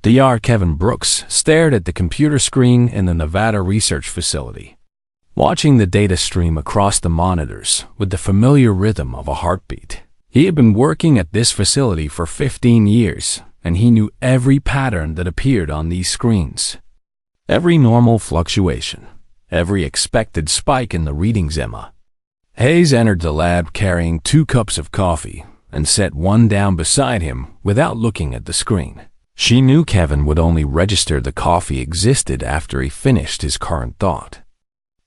Dr. Kevin Brooks stared at the computer screen in the Nevada research facility, watching the data stream across the monitors with the familiar rhythm of a heartbeat. He had been working at this facility for 15 years, and he knew every pattern that appeared on these screens. Every normal fluctuation, every expected spike in the readings. Emma Hayes entered the lab carrying 2 cups of coffee and set one down beside him without looking at the screen. She knew Kevin would only register the coffee existed after he finished his current thought.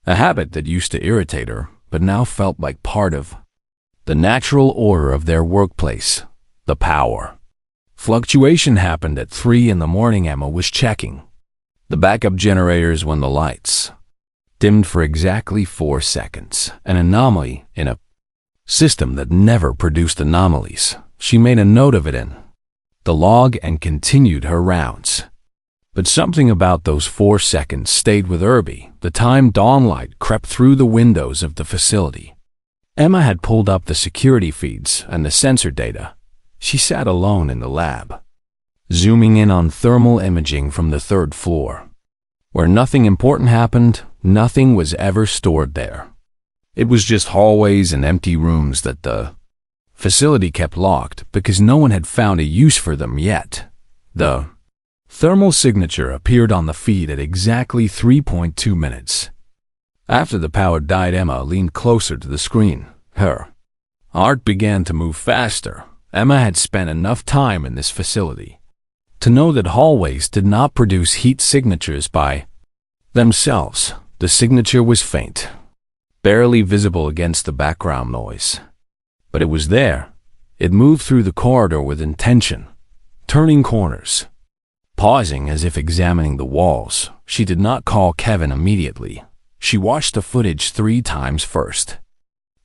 A habit that used to irritate her, but now felt like part of the natural order of their workplace. The power fluctuation happened at 3 in the morning. Emma was checking the backup generators when the lights dimmed for exactly 4 seconds, an anomaly in a system that never produced anomalies. She made a note of it in the log and continued her rounds. But something about those 4 seconds stayed with Irby. The time dawnlight crept through the windows of the facility. Emma had pulled up the security feeds and the sensor data. She sat alone in the lab, zooming in on thermal imaging from the 3rd floor. Where nothing important happened, nothing was ever stored there. It was just hallways and empty rooms that the facility kept locked because no one had found a use for them yet. The thermal signature appeared on the feed at exactly 3.2 minutes. After the power died, Emma leaned closer to the screen. Her heart began to move faster. Emma had spent enough time in this facility to know that hallways did not produce heat signatures by themselves. The signature was faint, barely visible against the background noise. But it was there. It moved through the corridor with intention, turning corners, pausing as if examining the walls. She did not call Kevin immediately. She watched the footage 3 times first,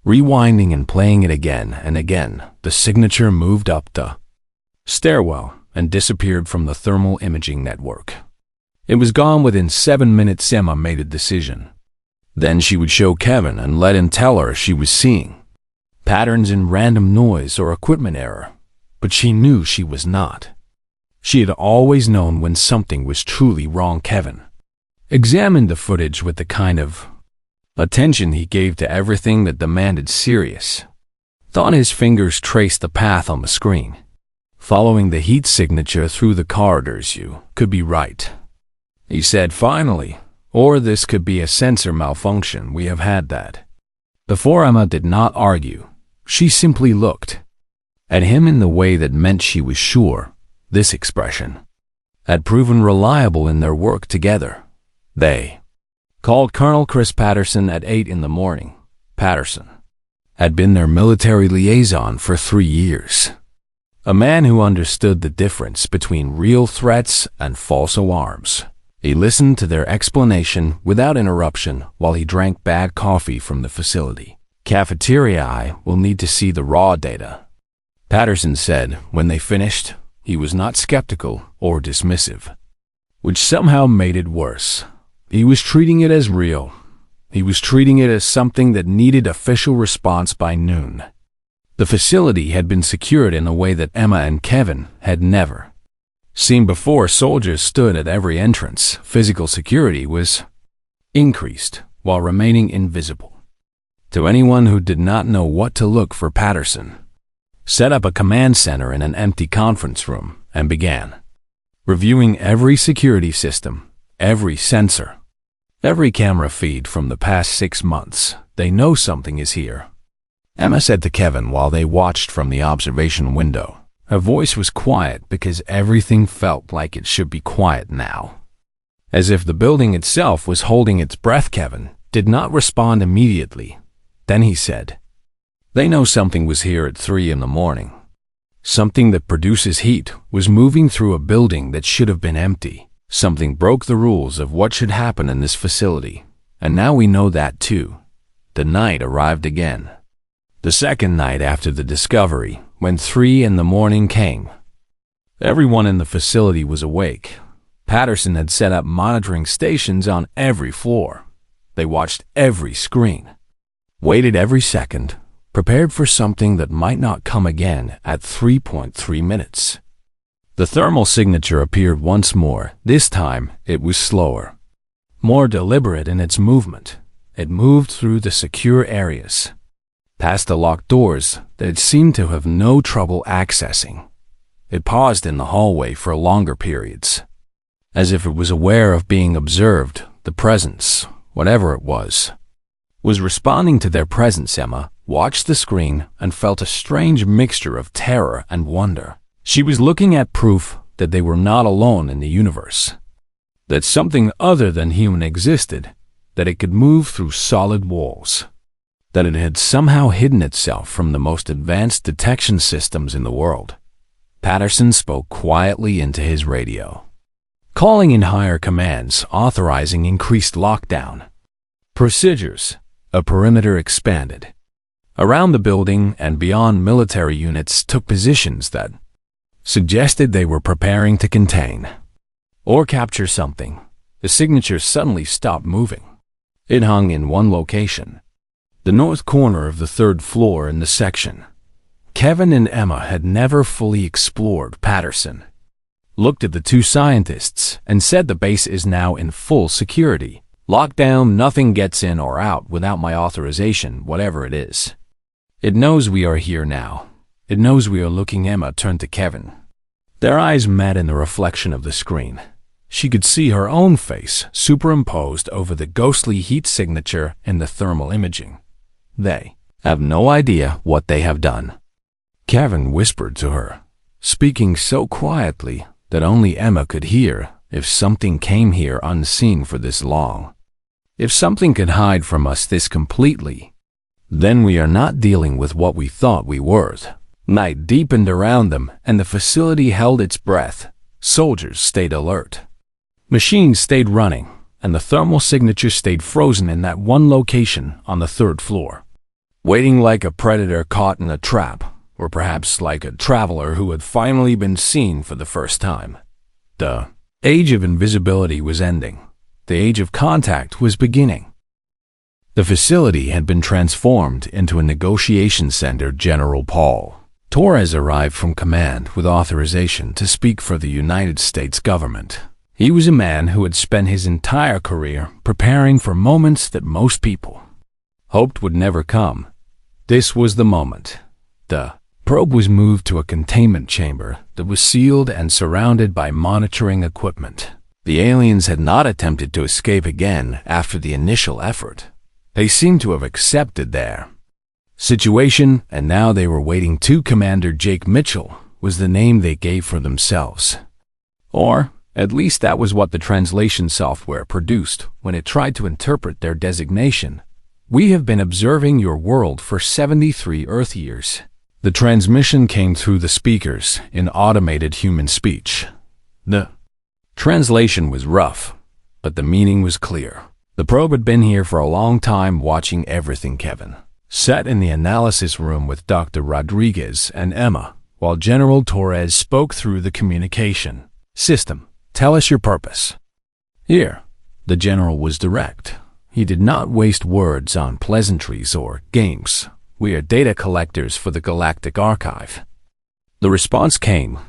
rewinding and playing it again and again. The signature moved up the stairwell and disappeared from the thermal imaging network. It was gone within 7 minutes. Emma made a decision. Then she would show Kevin and let him tell her she was seeing patterns in random noise or equipment error. But she knew she was not. She had always known when something was truly wrong. Kevin examined the footage with the kind of attention he gave to everything that demanded serious thought. His fingers traced the path on the screen, following the heat signature through the corridors. You could be right, he said finally, or this could be a sensor malfunction. We have had that before. Emma did not argue. She simply looked at him in the way that meant she was sure this expression had proven reliable in their work together. They called Colonel Chris Patterson at 8 in the morning. Patterson had been their military liaison for 3 years, a man who understood the difference between real threats and false alarms. He listened to their explanation without interruption while he drank bad coffee from the facility cafeteria. I will need to see the raw data, Patterson said when they finished. He was not skeptical or dismissive, which somehow made it worse. He was treating it as real. He was treating it as something that needed official response by noon. The facility had been secured in a way that Emma and Kevin had never seen before. Soldiers stood at every entrance. Physical security was increased while remaining invisible to anyone who did not know what to look for. Patterson set up a command center in an empty conference room and began reviewing every security system, every sensor, every camera feed from the past 6 months. They know something is here, Emma said to Kevin while they watched from the observation window. Her voice was quiet because everything felt like it should be quiet now, as if the building itself was holding its breath. Kevin did not respond immediately. Then he said, "They know something was here at 3 in the morning. Something that produces heat was moving through a building that should have been empty. Something broke the rules of what should happen in this facility. And now we know that too." The night arrived again. The second night after the discovery, when 3 in the morning came. Everyone in the facility was awake. Patterson had set up monitoring stations on every floor. They watched every screen, waited every second, prepared for something that might not come again at 3.3 minutes. The thermal signature appeared once more. This time, it was slower, more deliberate in its movement. It moved through the secure areas, past the locked doors that it seemed to have no trouble accessing. It paused in the hallway for longer periods, as if it was aware of being observed. The presence, whatever it was responding to their presence. Emma watched the screen and felt a strange mixture of terror and wonder. She was looking at proof that they were not alone in the universe, that something other than human existed, that it could move through solid walls, that it had somehow hidden itself from the most advanced detection systems in the world. Patterson spoke quietly into his radio, calling in higher commands, authorizing increased lockdown procedures. A perimeter expanded around the building, and beyond, military units took positions that suggested they were preparing to contain or capture something. The signature suddenly stopped moving. It hung in one location, the north corner of the third floor in the section. Kevin and Emma had never fully explored. Patterson looked at the two scientists and said, "The base is now in full security. Lockdown, nothing gets in or out without my authorization, whatever it is. It knows we are here now. It knows we are looking." Emma turned to Kevin. Their eyes met in the reflection of the screen. She could see her own face superimposed over the ghostly heat signature in the thermal imaging. "They have no idea what they have done," Kevin whispered to her, speaking so quietly that only Emma could hear. "If something came here unseen for this long, if something could hide from us this completely, then we are not dealing with what we thought we were." Night deepened around them, and the facility held its breath. Soldiers stayed alert. Machines stayed running, and the thermal signature stayed frozen in that one location on the third floor, waiting like a predator caught in a trap, or perhaps like a traveler who had finally been seen for the first time. The age of invisibility was ending. The age of contact was beginning. The facility had been transformed into a negotiation center. General Paul Torres arrived from command with authorization to speak for the United States government. He was a man who had spent his entire career preparing for moments that most people hoped would never come. This was the moment. The probe was moved to a containment chamber that was sealed and surrounded by monitoring equipment. The aliens had not attempted to escape again after the initial effort. They seemed to have accepted their situation, and now they were waiting. Commander Jake Mitchell was the name they gave for themselves. Or, at least that was what the translation software produced when it tried to interpret their designation. "We have been observing your world for 73 Earth years." The transmission came through the speakers in automated human speech. The translation was rough, but the meaning was clear. The probe had been here for a long time, watching everything. Kevin sat in the analysis room with Dr. Rodriguez and Emma, while General Torres spoke through the communication system. "Tell us your purpose." Here, the general was direct. He did not waste words on pleasantries or games. "We are data collectors for the Galactic Archive." The response came.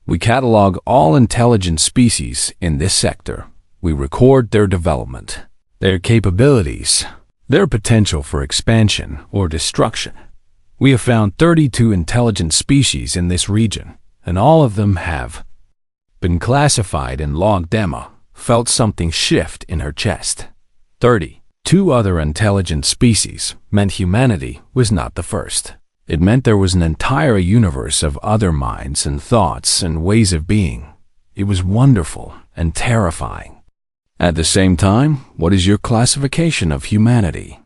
"We catalog all intelligent species in this sector. We record their development, their capabilities, their potential for expansion or destruction. We have found 32 intelligent species in this region, and all of them have been classified and logged." Emma felt something shift in her chest. 32 other intelligent species meant humanity was not the first. It meant there was an entire universe of other minds and thoughts and ways of being. It was wonderful and terrifying. At the same time, what is your classification of humanity?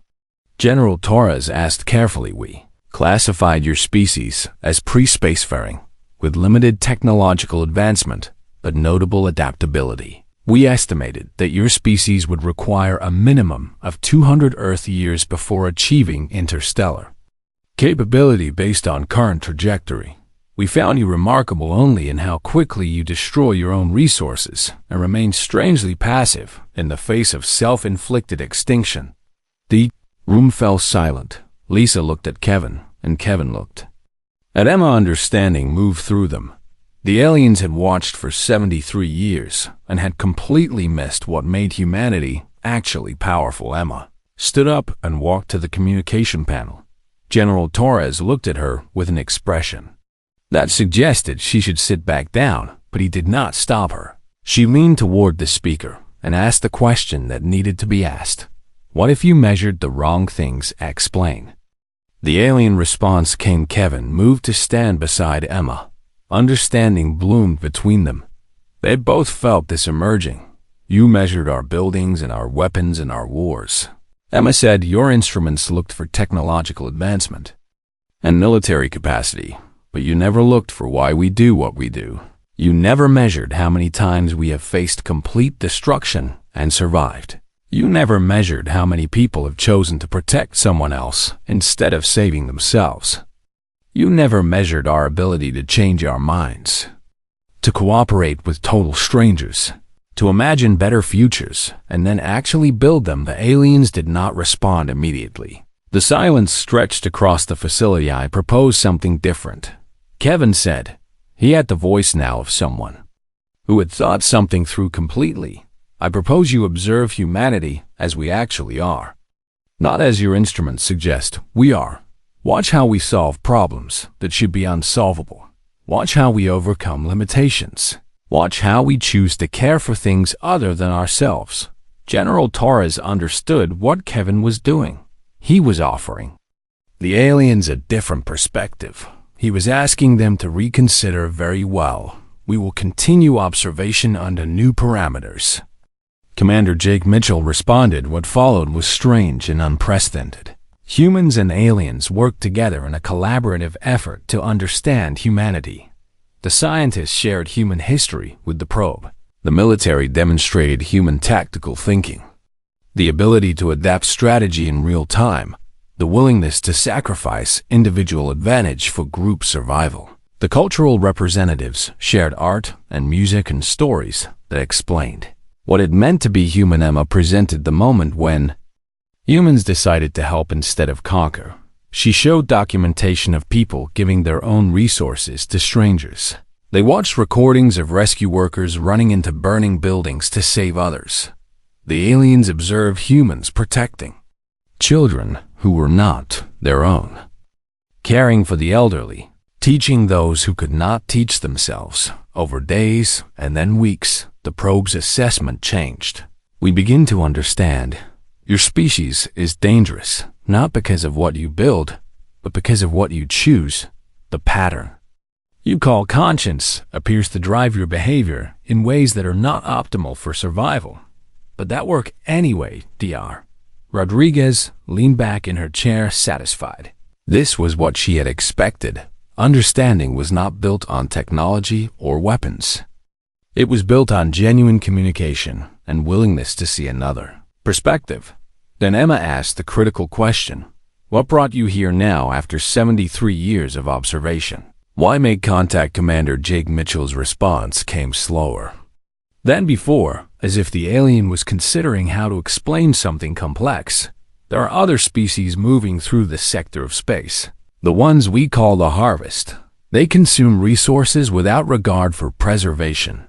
General Torres asked carefully. "We classified your species as pre-spacefaring, with limited technological advancement, but notable adaptability. We estimated that your species would require a minimum of 200 Earth years before achieving interstellar capability based on current trajectory. We found you remarkable only in how quickly you destroy your own resources and remain strangely passive in the face of self-inflicted extinction." The room fell silent. Lisa looked at Kevin, and Kevin looked at Emma. Understanding moved through them. The aliens had watched for 73 years and had completely missed what made humanity actually powerful. Emma stood up and walked to the communication panel. General Torres looked at her with an expression that suggested she should sit back down, but he did not stop her. She leaned toward the speaker and asked the question that needed to be asked. What if you measured the wrong things? Explain. The alien response came. Kevin moved to stand beside Emma. Understanding bloomed between them. They had both felt this emerging. You measured our buildings and our weapons and our wars. Emma said your instruments looked for technological advancement and military capacity, but you never looked for why we do what we do. You never measured how many times we have faced complete destruction and survived. You never measured how many people have chosen to protect someone else instead of saving themselves. You never measured our ability to change our minds, to cooperate with total strangers, to imagine better futures, and then actually build them. The aliens did not respond immediately. The silence stretched across the facility. I propose something different, Kevin said. He had the voice now of someone who had thought something through completely. I propose you observe humanity as we actually are, not as your instruments suggest we are. Watch how we solve problems that should be unsolvable. Watch how we overcome limitations. Watch how we choose to care for things other than ourselves. General Torres understood what Kevin was doing. He was offering the aliens a different perspective. He was asking them to reconsider. Very well. We will continue observation under new parameters. Commander Jake Mitchell responded. What followed was strange and unprecedented. Humans and aliens worked together in a collaborative effort to understand humanity. The scientists shared human history with the probe. The military demonstrated human tactical thinking, the ability to adapt strategy in real time, the willingness to sacrifice individual advantage for group survival. The cultural representatives shared art and music and stories that explained what it meant to be human. Emma presented the moment when humans decided to help instead of conquer. She showed documentation of people giving their own resources to strangers. They watched recordings of rescue workers running into burning buildings to save others. The aliens observed humans protecting children who were not their own, caring for the elderly, teaching those who could not teach themselves. Over days and then weeks, the probe's assessment changed. We begin to understand. Your species is dangerous, not because of what you build, but because of what you choose, the pattern you call conscience appears to drive your behavior in ways that are not optimal for survival, but that work anyway. Dr. Rodriguez leaned back in her chair, satisfied. This was what she had expected. Understanding was not built on technology or weapons. It was built on genuine communication and willingness to see another perspective. Then Emma asked the critical question. What brought you here now after 73 years of observation? Why make contact? Commander Jake Mitchell's response came slower than before, as if the alien was considering how to explain something complex. There are other species moving through this sector of space, the ones we call the harvest. They consume resources without regard for preservation.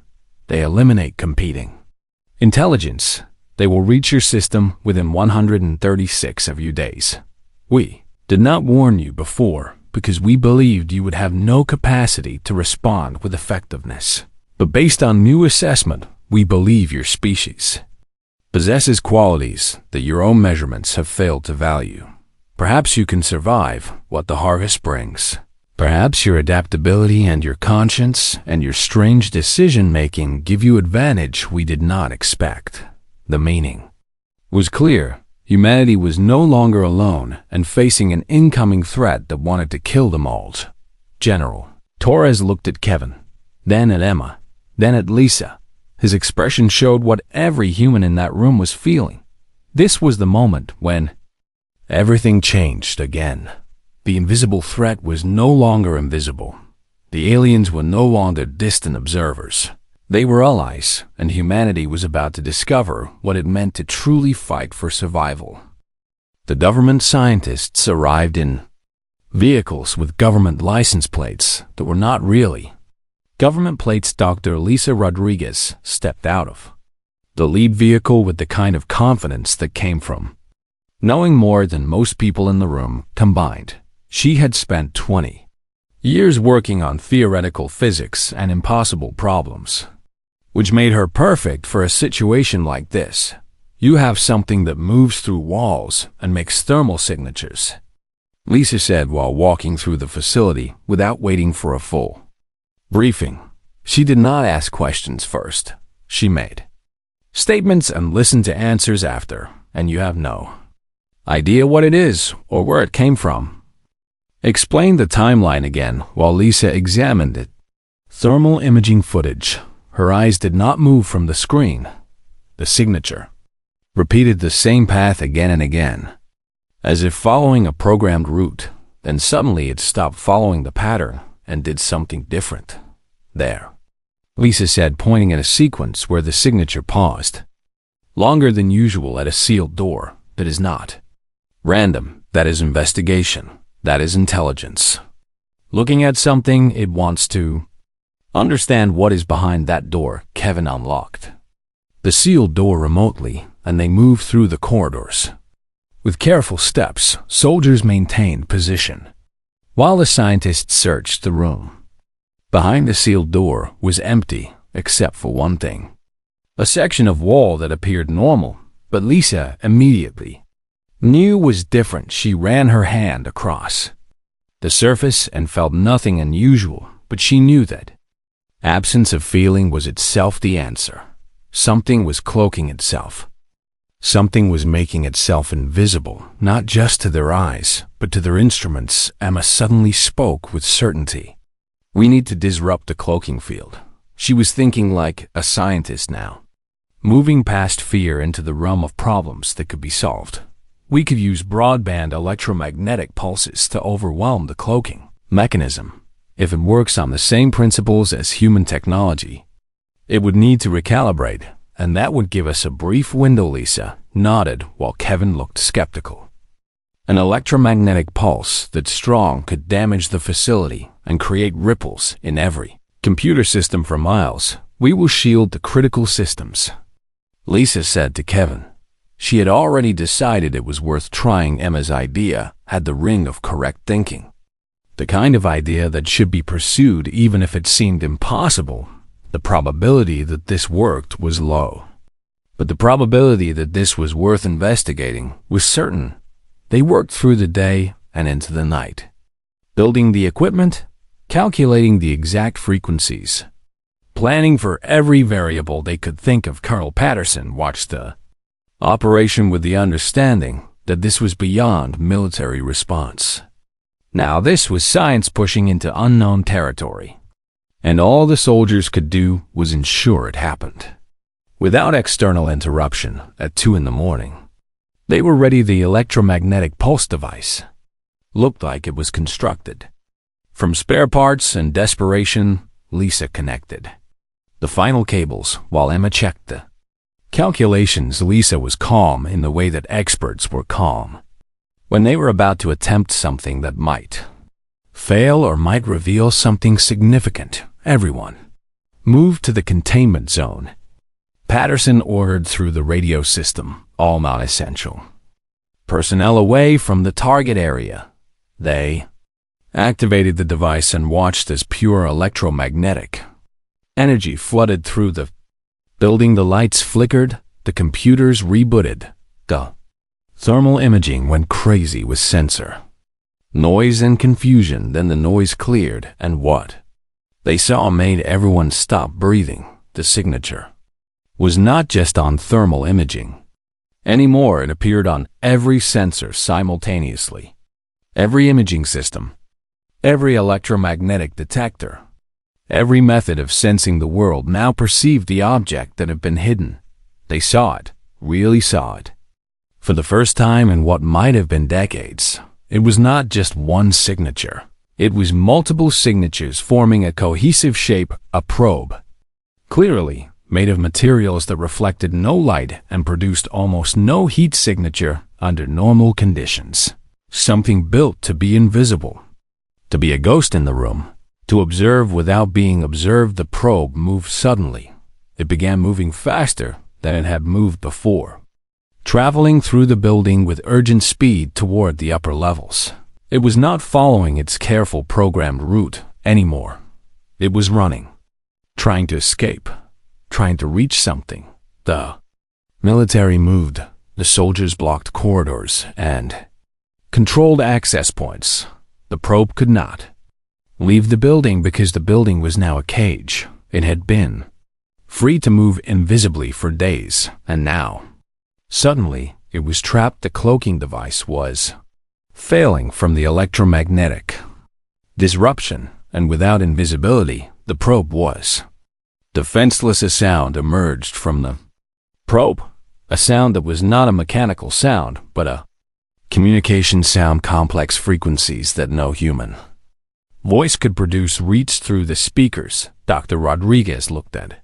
They eliminate competing intelligence. They will reach your system within 136 of your days. We did not warn you before because we believed you would have no capacity to respond with effectiveness. But based on new assessment, we believe your species possesses qualities that your own measurements have failed to value. Perhaps you can survive what the harvest brings. Perhaps your adaptability and your conscience and your strange decision-making give you advantage we did not expect. The meaning was clear. Humanity was no longer alone and facing an incoming threat that wanted to kill them all. General Torres looked at Kevin, then at Emma, then at Lisa. His expression showed what every human in that room was feeling. This was the moment when everything changed again. The invisible threat was no longer invisible. The aliens were no longer distant observers. They were allies, and humanity was about to discover what it meant to truly fight for survival. The government scientists arrived in vehicles with government license plates that were not really Government plates Dr. Lisa Rodriguez stepped out of the lead vehicle with the kind of confidence that came from knowing more than most people in the room combined. She had spent 20 years working on theoretical physics and impossible problems, which made her perfect for a situation like this. You have something that moves through walls and makes thermal signatures, Lisa said while walking through the facility without waiting for a full briefing. She did not ask questions first. She made statements and listened to answers after, and you have no idea what it is or where it came from. Explain the timeline again while Lisa examined it. Thermal imaging footage. Her eyes did not move from the screen. The signature repeated the same path again and again, as if following a programmed route. Then suddenly it stopped following the pattern and did something different. There, Lisa said, pointing at a sequence where the signature paused longer than usual at a sealed door. That is not random. That is investigation. That is intelligence. Looking at something, it wants to understand what is behind that door. Kevin unlocked the sealed door remotely, and they moved through the corridors. With careful steps, soldiers maintained position while the scientists searched the room. Behind the sealed door was empty, except for one thing. A section of wall that appeared normal, but Lisa immediately knew was different. She ran her hand across the surface and felt nothing unusual, but she knew that absence of feeling was itself the answer. Something was cloaking itself. Something was making itself invisible, not just to their eyes, but to their instruments. Emma suddenly spoke with certainty. We need to disrupt the cloaking field. She was thinking like a scientist now, moving past fear into the realm of problems that could be solved. We could use broadband electromagnetic pulses to overwhelm the cloaking mechanism. If it works on the same principles as human technology, it would need to recalibrate, and that would give us a brief window. Lisa nodded while Kevin looked skeptical. An electromagnetic pulse that strong could damage the facility and create ripples in every computer system for miles. We will shield the critical systems, Lisa said to Kevin. She had already decided it was worth trying. Emma's idea had the ring of correct thinking, the kind of idea that should be pursued even if it seemed impossible. The probability that this worked was low, but the probability that this was worth investigating was certain. They worked through the day and into the night, building the equipment, calculating the exact frequencies, planning for every variable they could think of. Carl Patterson watched the operation with the understanding that this was beyond military response. Now this was science pushing into unknown territory, and all the soldiers could do was ensure it happened without external interruption. At 2 a.m, they were ready. The electromagnetic pulse device looked like it was constructed from spare parts and desperation. Lisa connected the final cables while Emma checked the calculations. Lisa was calm in the way that experts were calm when they were about to attempt something that might fail or might reveal something significant. Everyone moved to the containment zone. Patterson ordered through the radio system, all non-essential personnel away from the target area. They activated the device and watched as pure electromagnetic energy flooded through the building. The lights flickered, the computers rebooted, the thermal imaging went crazy with sensor noise and confusion. Then the noise cleared, and what they saw made everyone stop breathing. The signature was not just on thermal imaging anymore. It appeared on every sensor simultaneously, every imaging system, every electromagnetic detector. Every method of sensing the world now perceived the object that had been hidden. They saw it, really saw it. For the first time in what might have been decades, it was not just one signature. It was multiple signatures forming a cohesive shape, a probe, clearly made of materials that reflected no light and produced almost no heat. Signature under normal conditions. Something built to be invisible, to be a ghost in the room. To observe without being observed, the probe moved suddenly. It began moving faster than it had moved before, traveling through the building with urgent speed toward the upper levels. It was not following its careful programmed route anymore. It was running, trying to escape, trying to reach something. The military moved. The soldiers blocked corridors and controlled access points. The probe could not leave the building because the building was now a cage. It had been free to move invisibly for days, and now, suddenly, it was trapped. The cloaking device was failing from the electromagnetic disruption, and without invisibility, the probe was defenseless. A sound emerged from the probe, a sound that was not a mechanical sound, but a communication sound. Complex frequencies that no human voice could produce reached through the speakers. Dr. Rodriguez looked at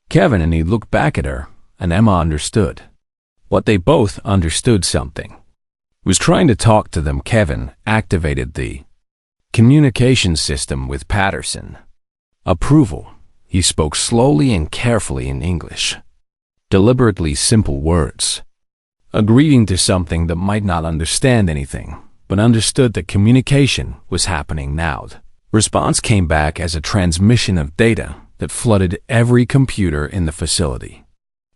Kevin and he looked back at her, and Emma understood what they both understood. Something was trying to talk to them. Kevin activated the communication system with Patterson approval. He spoke slowly and carefully in English, deliberately simple words, agreeing to something that might not understand anything, but understood that communication was happening now. Response came back as a transmission of data that flooded every computer in the facility.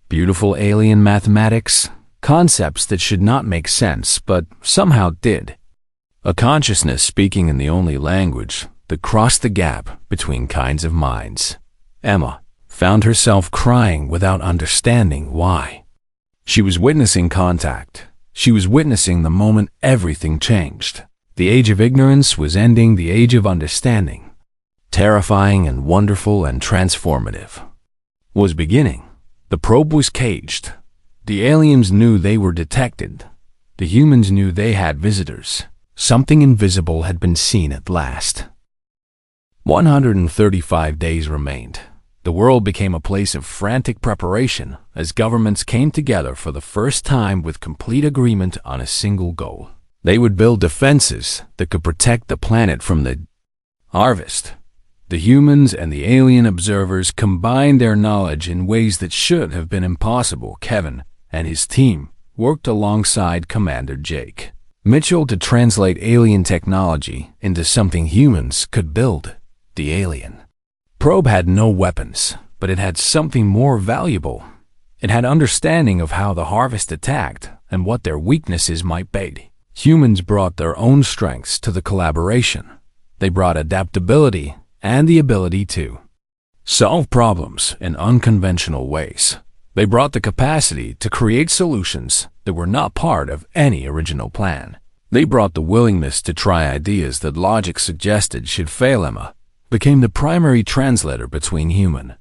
Beautiful alien mathematics, concepts that should not make sense but somehow did. A consciousness speaking in the only language that crossed the gap between kinds of minds. Emma found herself crying without understanding why. She was witnessing contact. She was witnessing the moment everything changed. The age of ignorance was ending. The age of understanding, terrifying and wonderful and transformative, was beginning. The probe was caged. The aliens knew they were detected. The humans knew they had visitors. Something invisible had been seen at last. 135 days remained. The world became a place of frantic preparation as governments came together for the first time with complete agreement on a single goal. They would build defenses that could protect the planet from the harvest. The humans and the alien observers combined their knowledge in ways that should have been impossible. Kevin and his team worked alongside Commander Jake Mitchell to translate alien technology into something humans could build. The alien probe had no weapons, but it had something more valuable. It had understanding of how the harvest attacked and what their weaknesses might be. Humans brought their own strengths to the collaboration. They brought adaptability and the ability to solve problems in unconventional ways. They brought the capacity to create solutions that were not part of any original plan. They brought the willingness to try ideas that logic suggested should fail. Emma became the primary translator between human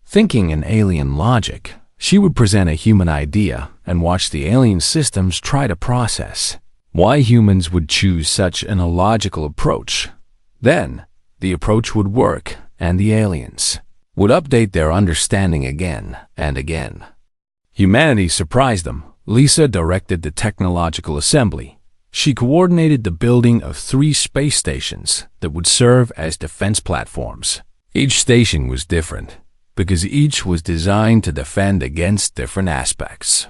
thinking and alien logic. She would present a human idea and watch the alien systems try to process why humans would choose such an illogical approach. Then, the approach would work, and the aliens would update their understanding again and again. Humanity surprised them. Lisa directed the technological assembly. She coordinated the building of 3 space stations that would serve as defense platforms. Each station was different, because each was designed to defend against different aspects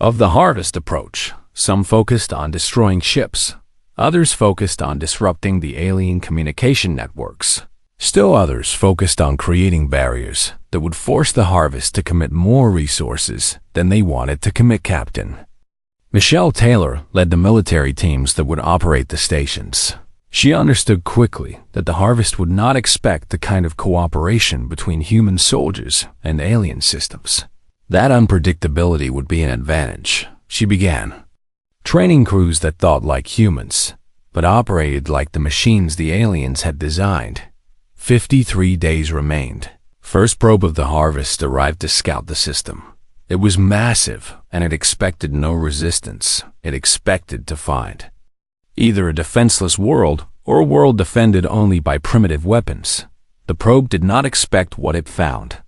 of the harvest approach. Some focused on destroying ships. Others focused on disrupting the alien communication networks. Still others focused on creating barriers that would force the harvest to commit more resources than they wanted to commit. Captain Michelle Taylor led the military teams that would operate the stations. She understood quickly that the harvest would not expect the kind of cooperation between human soldiers and alien systems. That unpredictability would be an advantage. She began training crews that thought like humans, but operated like the machines the aliens had designed. 53 days remained. First probe of the harvest arrived to scout the system. It was massive, and it expected no resistance. It expected to find either a defenseless world or a world defended only by primitive weapons. The probe did not expect what it found.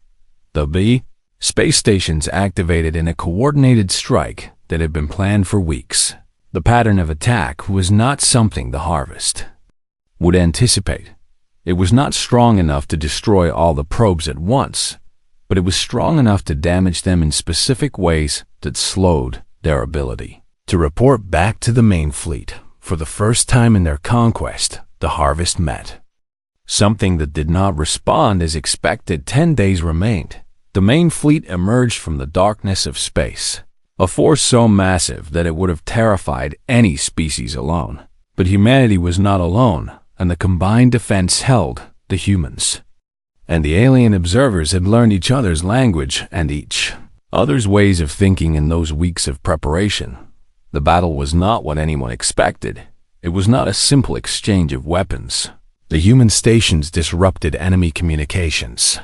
The space stations activated in a coordinated strike that had been planned for weeks. The pattern of attack was not something the harvest would anticipate. It was not strong enough to destroy all the probes at once, but it was strong enough to damage them in specific ways that slowed their ability to report back to the main fleet. For the first time in their conquest, the harvest met. Something that did not respond as expected. 10 days remained. The main fleet emerged from the darkness of space, a force so massive that it would have terrified any species alone. But humanity was not alone, and the combined defense held the humans. And the alien observers had learned each other's language and each other's ways of thinking in those weeks of preparation. The battle was not what anyone expected. It was not a simple exchange of weapons. The human stations disrupted enemy communications.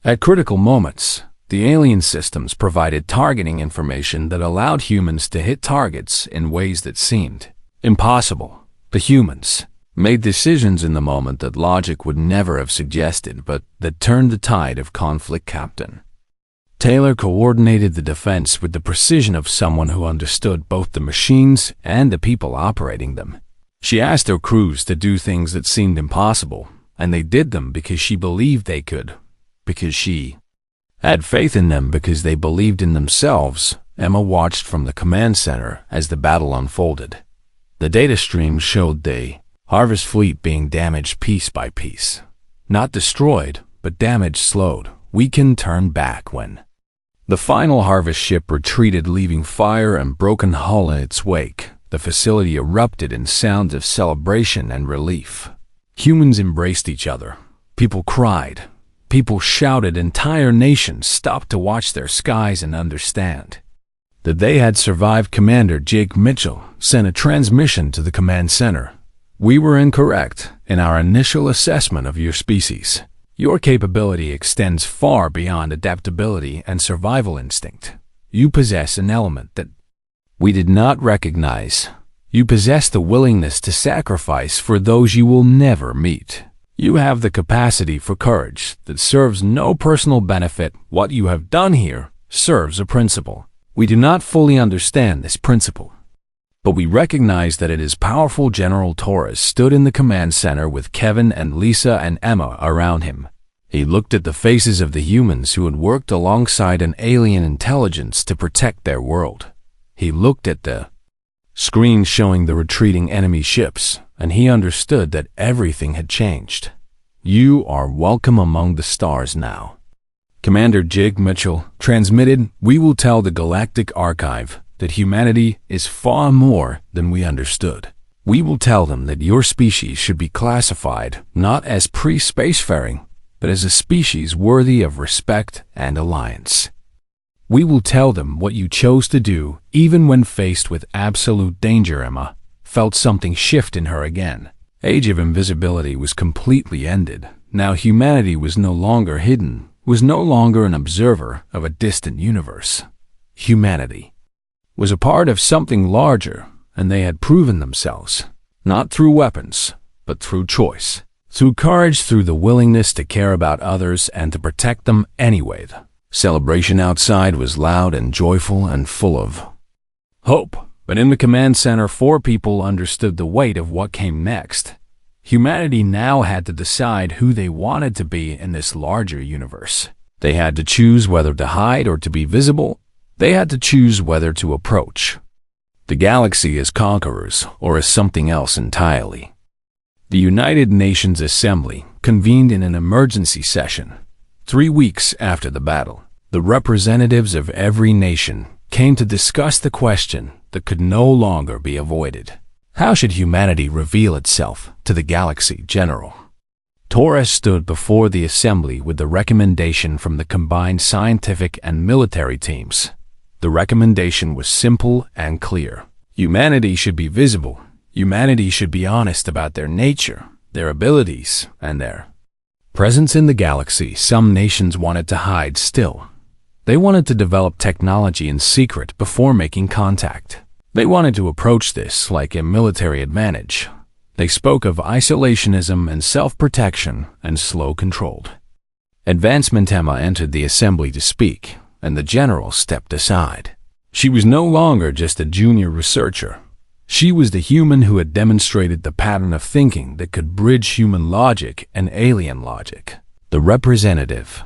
At critical moments, the alien systems provided targeting information that allowed humans to hit targets in ways that seemed impossible. The humans made decisions in the moment that logic would never have suggested, but that turned the tide of conflict. Captain Taylor coordinated the defense with the precision of someone who understood both the machines and the people operating them. She asked her crews to do things that seemed impossible, and they did them because she believed they could, because she had faith in them, because they believed in themselves. Emma watched from the command center as the battle unfolded. The data stream showed the harvest fleet being damaged piece by piece. Not destroyed, but damage slowed, weakened, turned back. When the final harvest ship retreated, leaving fire and broken hull in its wake, the facility erupted in sounds of celebration and relief. Humans embraced each other. People cried. People shouted. Entire nations stopped to watch their skies and understand that they had survived. Commander Jake Mitchell sent a transmission to the command center. We were incorrect in our initial assessment of your species. Your capability extends far beyond adaptability and survival instinct. You possess an element that we did not recognize. You possess the willingness to sacrifice for those you will never meet. You have the capacity for courage that serves no personal benefit. What you have done here serves a principle. We do not fully understand this principle, but we recognize that it is powerful. General Torres stood in the command center with Kevin and Lisa and Emma around him. He looked at the faces of the humans who had worked alongside an alien intelligence to protect their world. He looked at the screen showing the retreating enemy ships, and he understood that everything had changed. You are welcome among the stars now. Commander Jake Mitchell transmitted, we will tell the Galactic Archive that humanity is far more than we understood. We will tell them that your species should be classified not as pre-spacefaring, but as a species worthy of respect and alliance. We will tell them what you chose to do, even when faced with absolute danger. Emma felt something shift in her again. Age of invisibility was completely ended. Now humanity was no longer hidden, was no longer an observer of a distant universe. Humanity was a part of something larger, and they had proven themselves, not through weapons, but through choice, through courage, through the willingness to care about others and to protect them anyway. The celebration outside was loud and joyful and full of hope, but in the command center, 4 people understood the weight of what came next. Humanity now had to decide who they wanted to be in this larger universe. They had to choose whether to hide or to be visible. They had to choose whether to approach the galaxy as conquerors or as something else entirely. The United Nations Assembly convened in an emergency session. 3 weeks after the battle, the representatives of every nation came to discuss the question that could no longer be avoided. How should humanity reveal itself to the galaxy? General Torres stood before the assembly with the recommendation from the combined scientific and military teams. The recommendation was simple and clear. Humanity should be visible. Humanity should be honest about their nature, their abilities, and their presence in the galaxy. Some nations wanted to hide still. They wanted to develop technology in secret before making contact. They wanted to approach this like a military advantage. They spoke of isolationism and self-protection and slow controlled advancement. Emma entered the assembly to speak, and the general stepped aside. She was no longer just a junior researcher. She was the human who had demonstrated the pattern of thinking that could bridge human logic and alien logic. The representative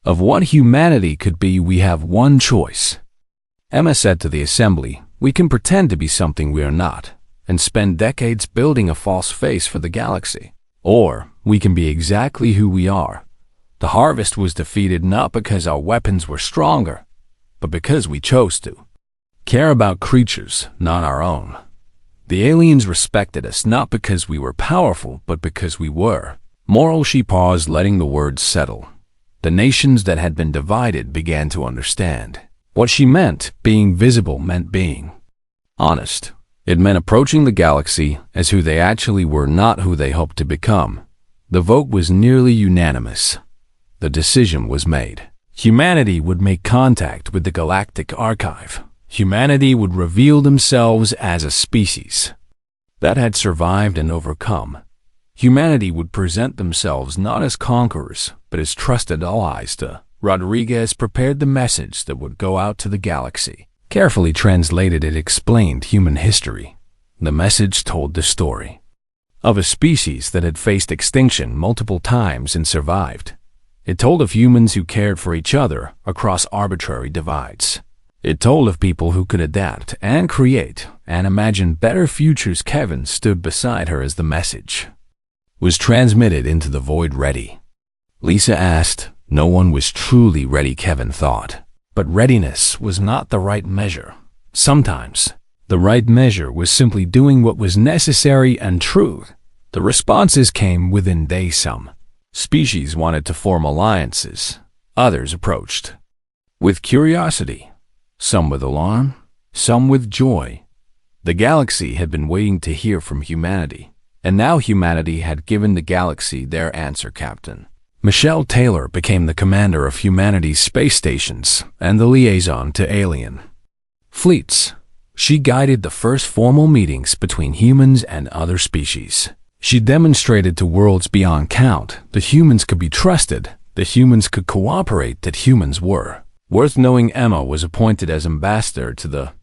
of what humanity could be. We have one choice, Emma said to the assembly. We can pretend to be something we are not and spend decades building a false face for the galaxy. Or we can be exactly who we are. The harvest was defeated not because our weapons were stronger, but because we chose to care about creatures, not our own. The aliens respected us not because we were powerful, but because we were moral. She paused, letting the words settle. The nations that had been divided began to understand what she meant. Being visible meant being honest. It meant approaching the galaxy as who they actually were, not who they hoped to become. The vote was nearly unanimous. The decision was made. Humanity would make contact with the Galactic Archive. Humanity would reveal themselves as a species that had survived and overcome. Humanity would present themselves not as conquerors, but as trusted allies. Rodriguez prepared the message that would go out to the galaxy. Carefully translated, it explained human history. The message told the story of a species that had faced extinction multiple times and survived. It told of humans who cared for each other across arbitrary divides. It told of people who could adapt and create and imagine better futures. Kevin stood beside her as the message was transmitted into the void. Ready? Lisa asked. No one was truly ready, Kevin thought. But readiness was not the right measure. Sometimes the right measure was simply doing what was necessary and true. The responses came within days. Some species wanted to form alliances. Others approached with curiosity. Some with alarm, some with joy. The galaxy had been waiting to hear from humanity, and now humanity had given the galaxy their answer. Captain Michelle Taylor became the commander of humanity's space stations and the liaison to alien fleets. She guided the first formal meetings between humans and other species. She demonstrated to worlds beyond count that humans could be trusted, that humans could cooperate, that humans were worth knowing. Emma was appointed as ambassador to the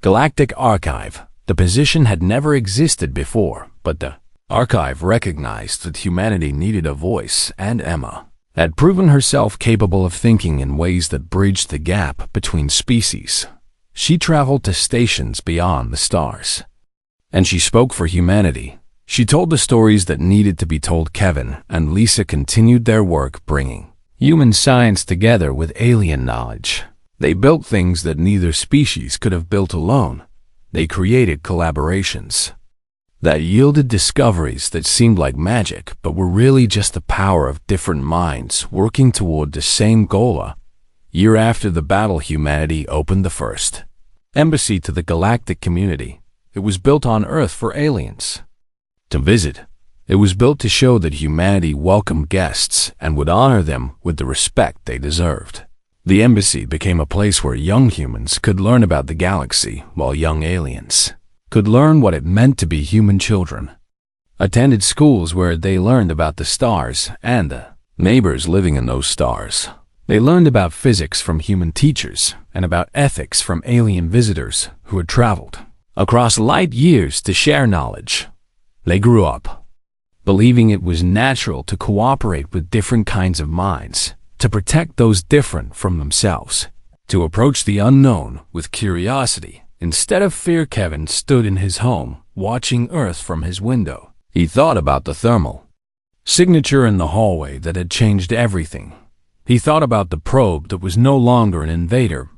Galactic Archive. The position had never existed before, but the Archive recognized that humanity needed a voice, and Emma had proven herself capable of thinking in ways that bridged the gap between species. She traveled to stations beyond the stars, and she spoke for humanity. She told the stories that needed to be told. Kevin and Lisa continued their work, bringing human science together with alien knowledge. They built things that neither species could have built alone. They created collaborations that yielded discoveries that seemed like magic, but were really just the power of different minds working toward the same goal. A year after the battle, humanity opened the first embassy to the galactic community. It was built on Earth for aliens to visit. It was built to show that humanity welcomed guests and would honor them with the respect they deserved. The embassy became a place where young humans could learn about the galaxy, while young aliens could learn what it meant to be human. Children attended schools where they learned about the stars and the neighbors living in those stars. They learned about physics from human teachers and about ethics from alien visitors who had traveled across light years to share knowledge. They grew up believing it was natural to cooperate with different kinds of minds, to protect those different from themselves, to approach the unknown with curiosity instead of fear. Kevin stood in his home, watching Earth from his window. He thought about the thermal signature in the hallway that had changed everything. He thought about the probe that was no longer an invader,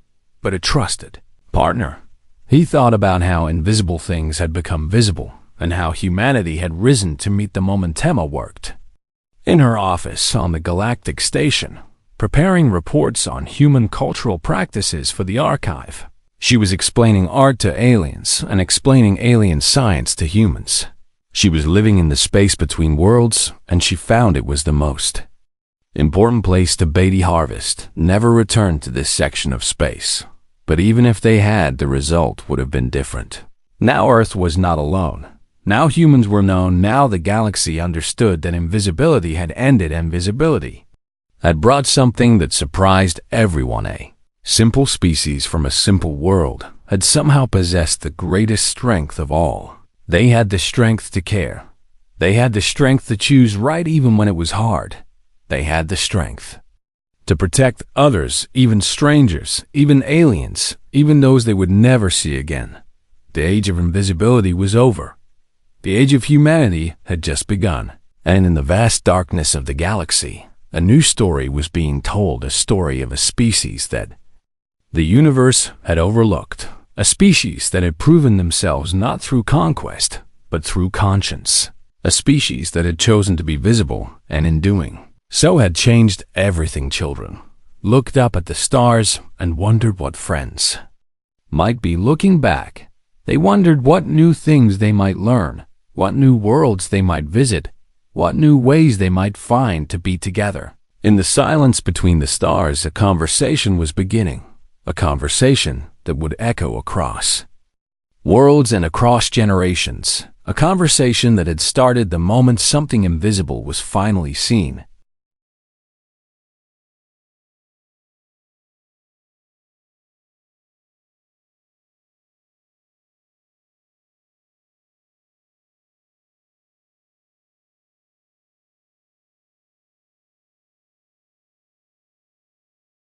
but a trusted partner. He thought about how invisible things had become visible, and how humanity had risen to meet the moment. Emma worked in her office on the Galactic Station, preparing reports on human cultural practices for the archive. She was explaining art to aliens and explaining alien science to humans. She was living in the space between worlds, and she found it was the most important place to Beatty Harvest never returned to this section of space. But even if they had, the result would have been different. Now Earth was not alone. Now humans were known. Now the galaxy understood that invisibility had ended. Invisibility had brought something that surprised everyone. A simple species from a simple world had somehow possessed the greatest strength of all. They had the strength to care. They had the strength to choose right even when it was hard. They had the strength to protect others, even strangers, even aliens, even those they would never see again. The age of invisibility was over. The age of humanity had just begun. And in the vast darkness of the galaxy, a new story was being told, a story of a species that the universe had overlooked, a species that had proven themselves not through conquest, but through conscience, a species that had chosen to be visible and in doing so had changed everything. Children looked up at the stars and wondered what friends might be looking back. They wondered what new things they might learn, what new worlds they might visit, what new ways they might find to be together. In the silence between the stars, a conversation was beginning, a conversation that would echo across worlds and across generations, a conversation that had started the moment something invisible was finally seen.